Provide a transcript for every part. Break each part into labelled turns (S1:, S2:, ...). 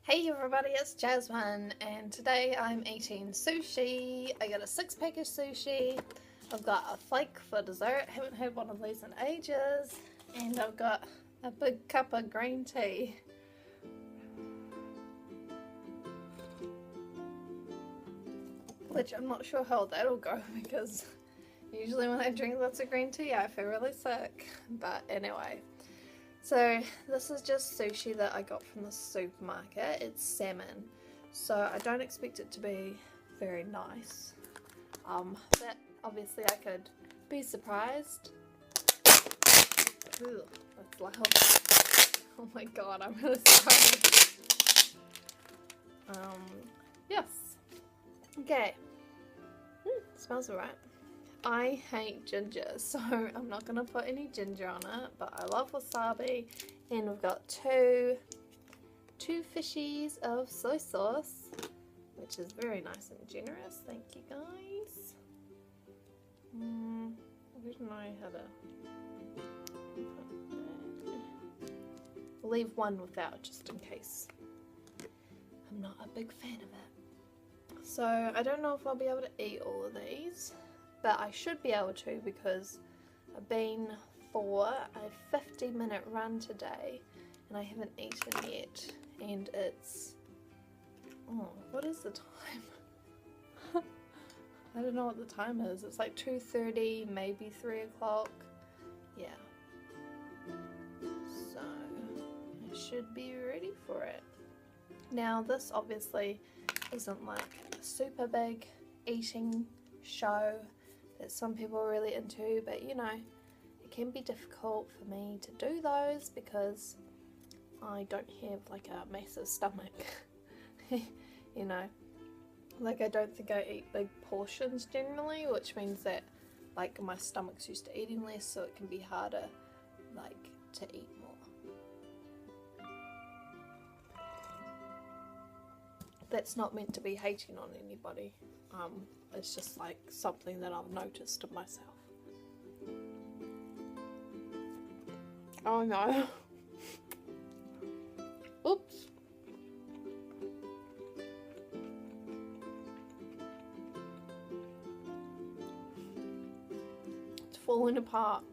S1: Hey everybody, it's Jasmine and today I'm eating sushi. I got a 6-pack of sushi. I've got a flake for dessert, haven't had one of these in ages, and I've got a big cup of green tea. Which I'm not sure how that'll go because usually when I drink lots of green tea I feel really sick, but anyway. So this is just sushi that I got from the supermarket. It's salmon, so I don't expect it to be very nice, but obviously I could be surprised. Ooh, that's loud. Oh my god, I'm really sorry. Yes. Okay. Smells alright. I hate ginger, so I'm not going to put any ginger on it, but I love wasabi, and we've got two fishies of soy sauce, which is very nice and generous. Thank you guys. I don't know how to... I'll leave one without just in case. I'm not a big fan of it. So I don't know if I'll be able to eat all of these, but I should be able to because I've been for a 50-minute run today and I haven't eaten yet, and it's, oh, what is the time? I don't know what the time is. It's like 2:30, maybe 3 o'clock. Yeah. So I should be ready for it. Now this obviously isn't like a super big eating show that some people are really into, but you know, it can be difficult for me to do those because I don't have like a massive stomach. You know, like I don't think I eat big portions generally, which means that like my stomach's used to eating less, so it can be harder like to eat more. That's not meant to be hating on anybody. It's just like something that I've noticed of myself. Oh no. Oops. It's falling apart.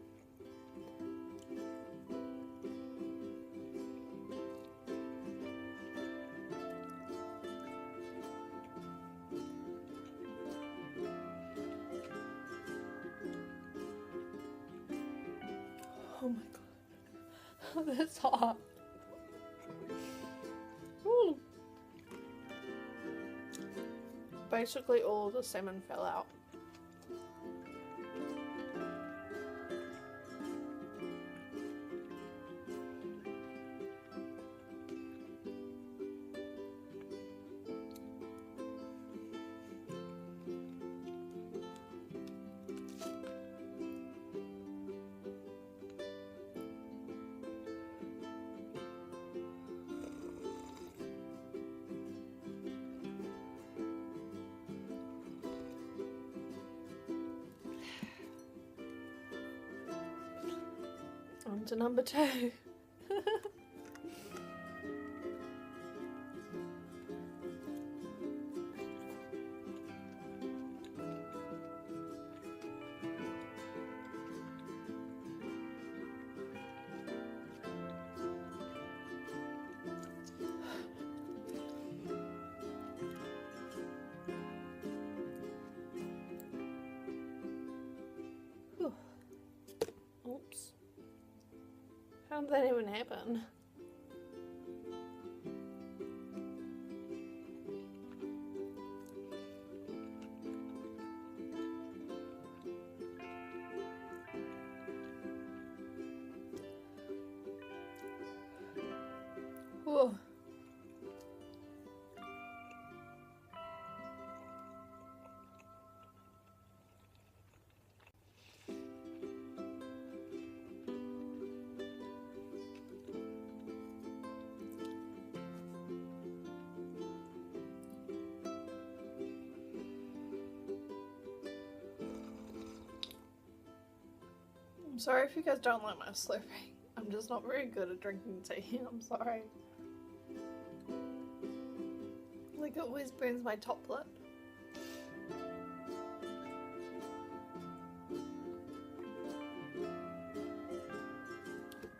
S1: Oh my god, that's hot. Ooh. Basically all of the salmon fell out. On to number 2. Oops. How did that even happen? Whoa. I'm sorry if you guys don't like my slurping. I'm just not very good at drinking tea. I'm sorry. Like it always burns my top lip.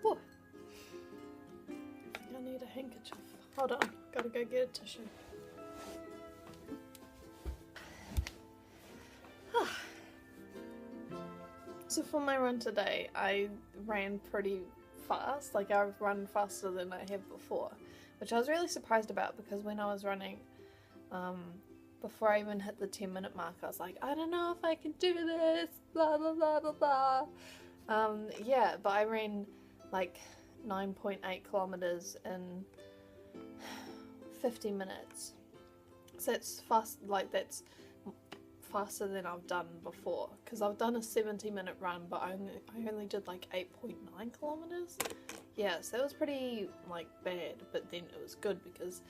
S1: Whoa. I need a handkerchief. Hold on, gotta go get a tissue. So for my run today, I ran pretty fast. Like I've run faster than I have before, which I was really surprised about because when I was running, before I even hit the 10-minute mark, I was like, I don't know if I can do this, blah blah blah blah blah. Yeah, but I ran like 9.8 kilometers in 50 minutes. So it's fast, like that's faster than I've done before, because I've done a 70-minute run, but I only did like 8.9 kilometers. Yeah, so that was pretty like bad, but then it was good because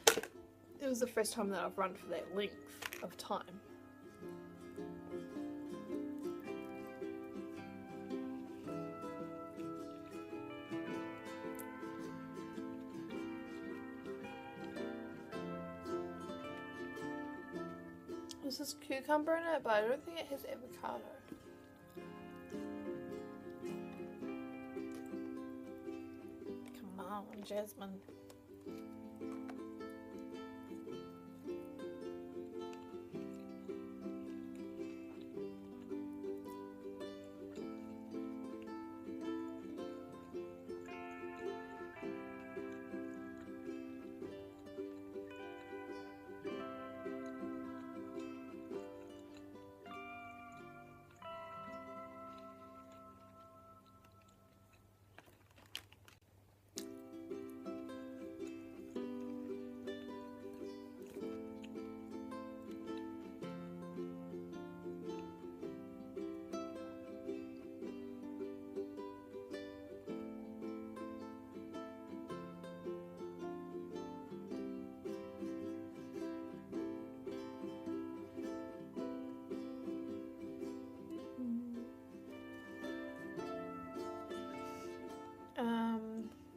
S1: it was the first time that I've run for that length of time. This is cucumber in it, but I don't think it has avocado. Come on, Jasmine.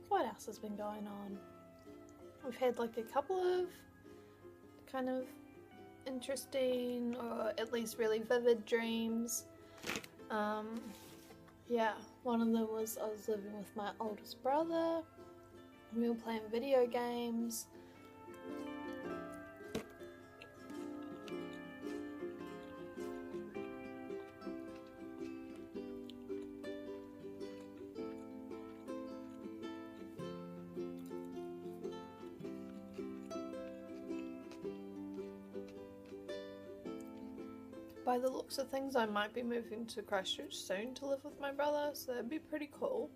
S1: What else has been going on? We've had like a couple of kind of interesting, or at least really vivid dreams. Yeah, one of them was I was living with my oldest brother. We were playing video games. By the looks of things, I might be moving to Christchurch soon to live with my brother, so that'd be pretty cool.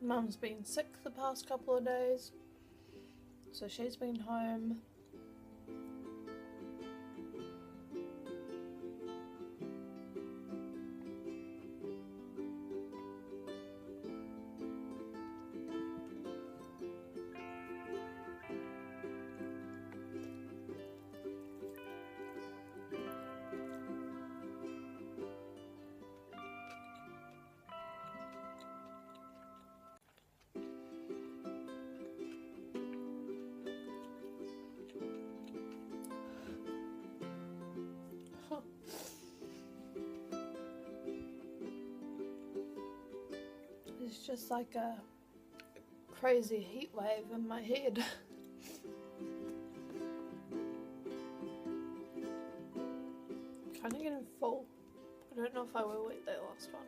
S1: Mum's been sick the past couple of days, so she's been home. It's just like a crazy heat wave in my head. Kind of getting full. I don't know if I will eat that last one.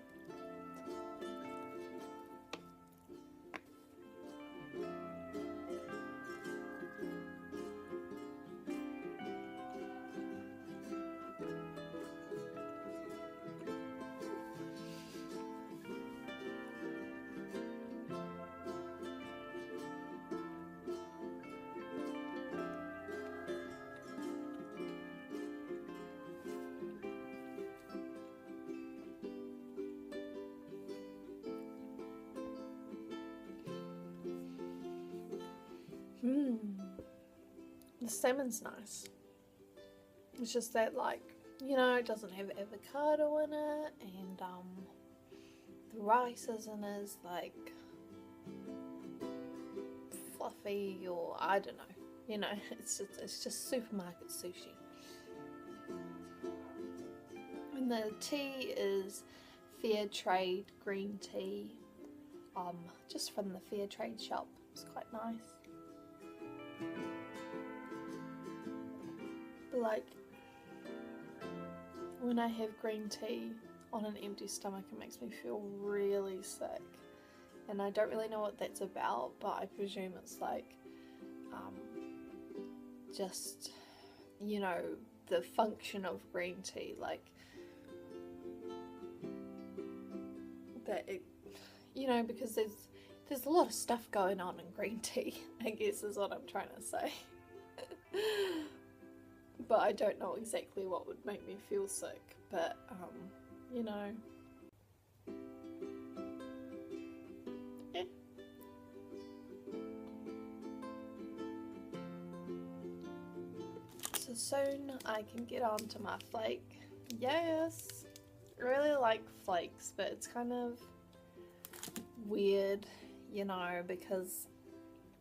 S1: The salmon's nice. It's just that, like, you know, it doesn't have avocado in it, and the rice isn't as like fluffy, or I don't know. You know, it's just supermarket sushi. And the tea is fair trade green tea, just from the fair trade shop. It's quite nice. But like, when I have green tea on an empty stomach, it makes me feel really sick, and I don't really know what that's about, but I presume it's like just, you know, the function of green tea, like that it, you know, because there's a lot of stuff going on in green tea, I guess is what I'm trying to say. But I don't know exactly what would make me feel sick, but you know. Yeah. So soon I can get on to my flake. Yes! I really like flakes, but it's kind of weird, you know, because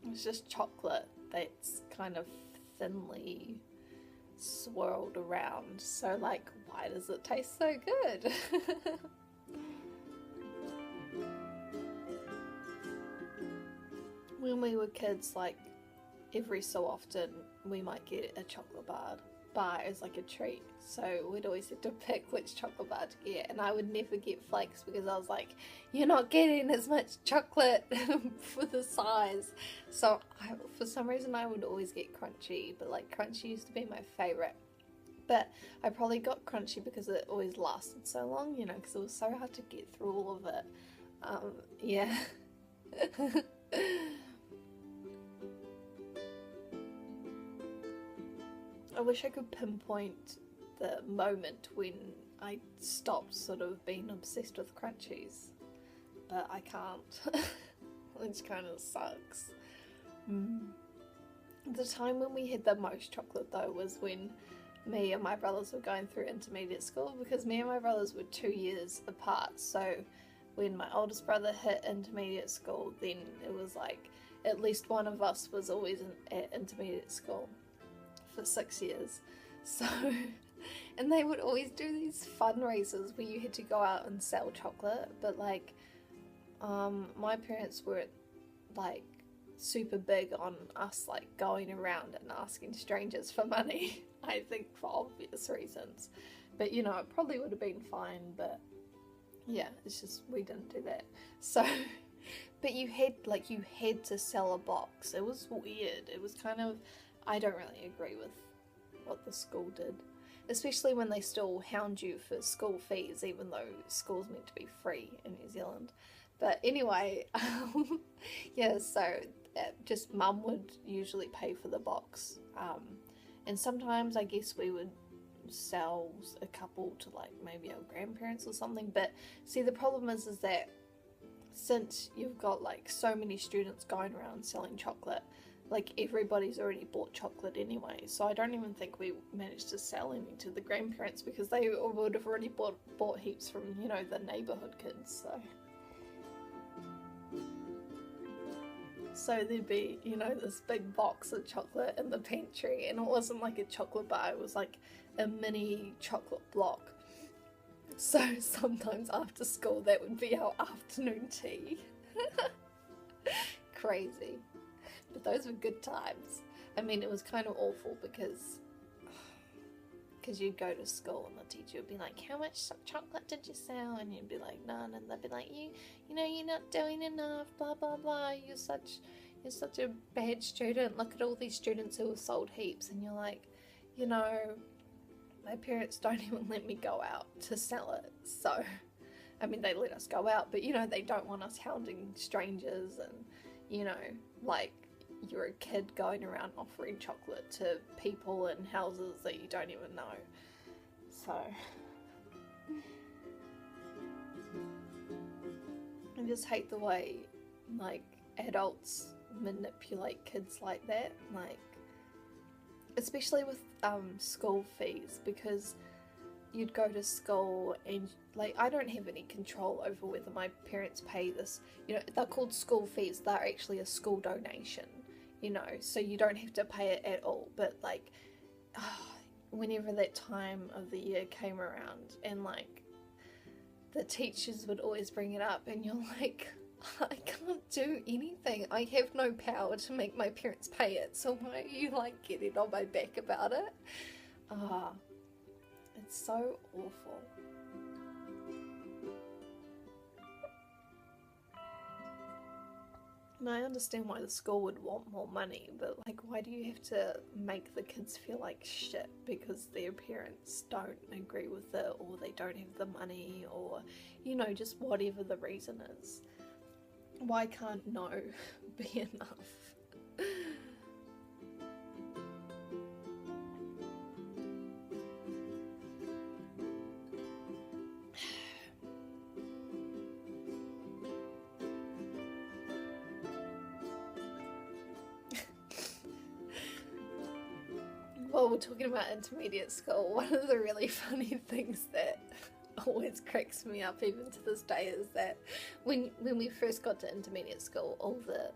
S1: it's just chocolate that's kind of thinly swirled around, so like, why does it taste so good? When we were kids, like, every so often we might get a chocolate bar as like a treat, so we'd always have to pick which chocolate bar to get, and I would never get flakes because I was like, you're not getting as much chocolate for the size. So for some reason I would always get crunchy, but like crunchy used to be my favourite. But I probably got crunchy because it always lasted so long, you know, because it was so hard to get through all of it. Yeah. I wish I could pinpoint the moment when I stopped sort of being obsessed with crunchies, but I can't, which kind of sucks. The time when we had the most chocolate though was when me and my brothers were going through intermediate school, because me and my brothers were 2 years apart, so when my oldest brother hit intermediate school, then it was like at least one of us was always at intermediate school for 6 years. So, and they would always do these fundraisers where you had to go out and sell chocolate, but like my parents weren't like super big on us like going around and asking strangers for money. I think for obvious reasons, but you know, it probably would have been fine, but yeah, it's just we didn't do that. So but you had to sell a box. It was weird. It was kind of, I don't really agree with what the school did, especially when they still hound you for school fees, even though school's meant to be free in New Zealand. But anyway, yeah, so just mum would usually pay for the box, and sometimes I guess we would sell a couple to like maybe our grandparents or something. But see, the problem is that since you've got like so many students going around selling chocolate, like everybody's already bought chocolate anyway, so I don't even think we managed to sell any to the grandparents because they would have already bought heaps from, you know, the neighbourhood kids. So there'd be, you know, this big box of chocolate in the pantry, and it wasn't like a chocolate bar, it was like a mini chocolate block. So sometimes after school that would be our afternoon tea. Crazy. But those were good times. I mean, it was kind of awful because you'd go to school and the teacher would be like, how much chocolate did you sell? And you'd be like, none. And they'd be like, you know, you're not doing enough, blah, blah, blah. You're such a bad student. Look at all these students who have sold heaps. And you're like, you know, my parents don't even let me go out to sell it. So, I mean, they let us go out, but, you know, they don't want us hounding strangers and, you know, like, you're a kid going around offering chocolate to people in houses that you don't even know. So I just hate the way like adults manipulate kids like that. Like, especially with school fees, because you'd go to school and like I don't have any control over whether my parents pay this. You know, they're called school fees. They're actually a school donation. You know, so you don't have to pay it at all. But like, whenever that time of the year came around, and like the teachers would always bring it up, and you're like, I can't do anything. I have no power to make my parents pay it. So why are you like getting on my back about it? It's so awful. And I understand why the school would want more money, but like, why do you have to make the kids feel like shit because their parents don't agree with it, or they don't have the money, or, you know, just whatever the reason is? Why can't no be enough? While we're talking about intermediate school, one of the really funny things that always cracks me up even to this day is that when we first got to intermediate school, all the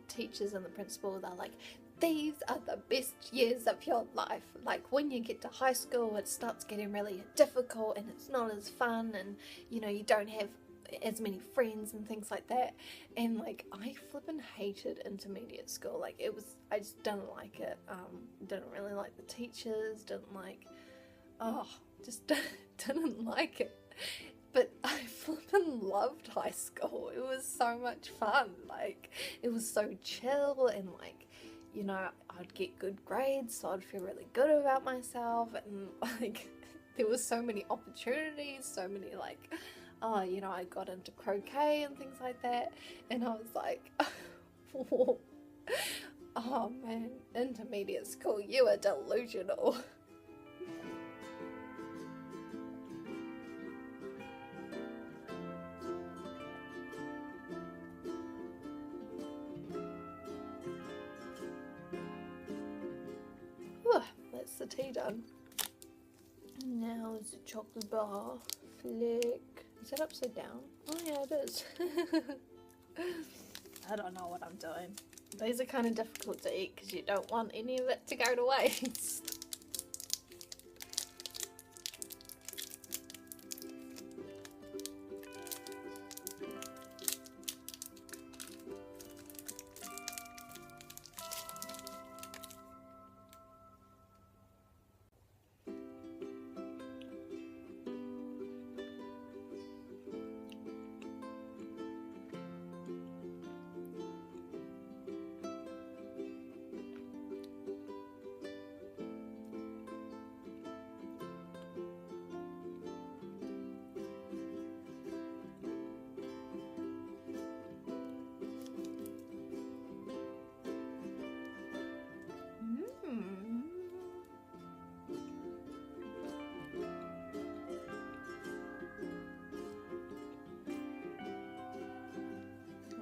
S1: teachers and the principal, they're like, these are the best years of your life. Like, when you get to high school, it starts getting really difficult and it's not as fun, and you know, you don't have as many friends and things like that. And like, I flippin' hated intermediate school. Like, it was, I just didn't like it. Didn't really like the teachers, didn't like, just didn't like it. But I flippin' loved high school. It was so much fun. Like, it was so chill, and like, you know, I'd get good grades, so I'd feel really good about myself, and like, there was so many opportunities, so many like, you know, I got into croquet and things like that, and I was like, oh man, intermediate school, you are delusional. Whew, that's the tea done. Now it's a chocolate bar. Flick. Is that upside down? Oh yeah, it is. I don't know what I'm doing. These are kind of difficult to eat because you don't want any of it to go to waste.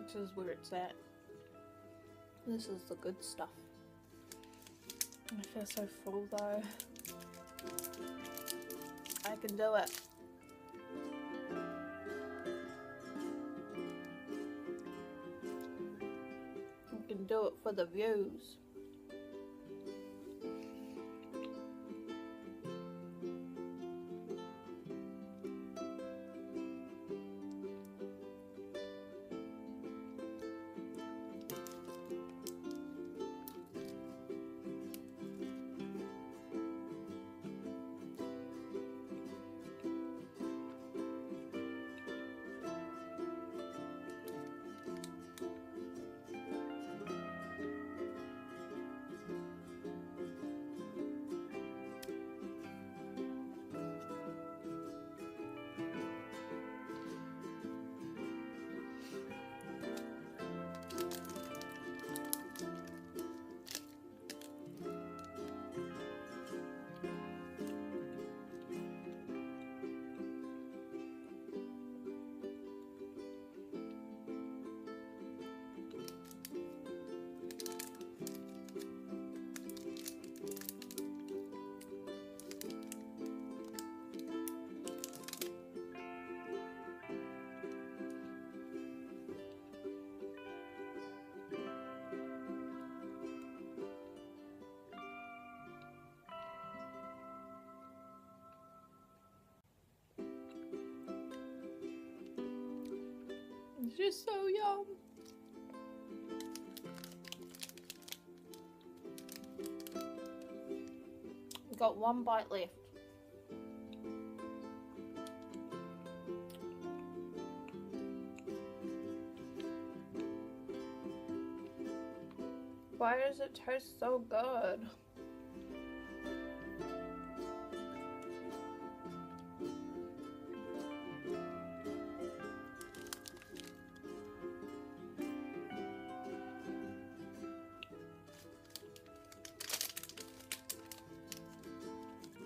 S1: This is where it's at. This is the good stuff. I feel so full though. I can do it. I can do it for the views. It's just so yum. We've got one bite left. Why does it taste so good?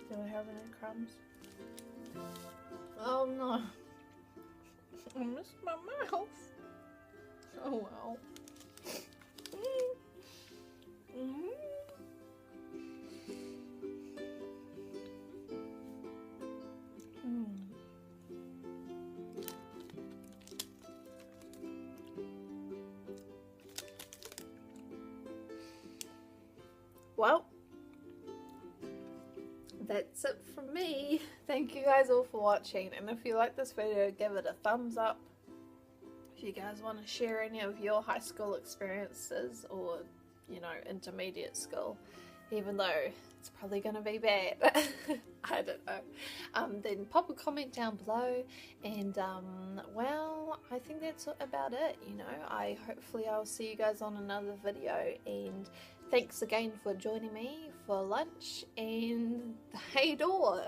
S1: Do I have any crumbs? Oh no. I missed my mouth. Oh well. Well, that's it from me. Thank you guys all for watching, and if you like this video, give it a thumbs up. If you guys want to share any of your high school experiences or, you know, intermediate school, even though it's probably going to be bad, I don't know, then pop a comment down below, and well, I think that's about it, you know. Hopefully I'll see you guys on another video, and thanks again for joining me for lunch, and hey door.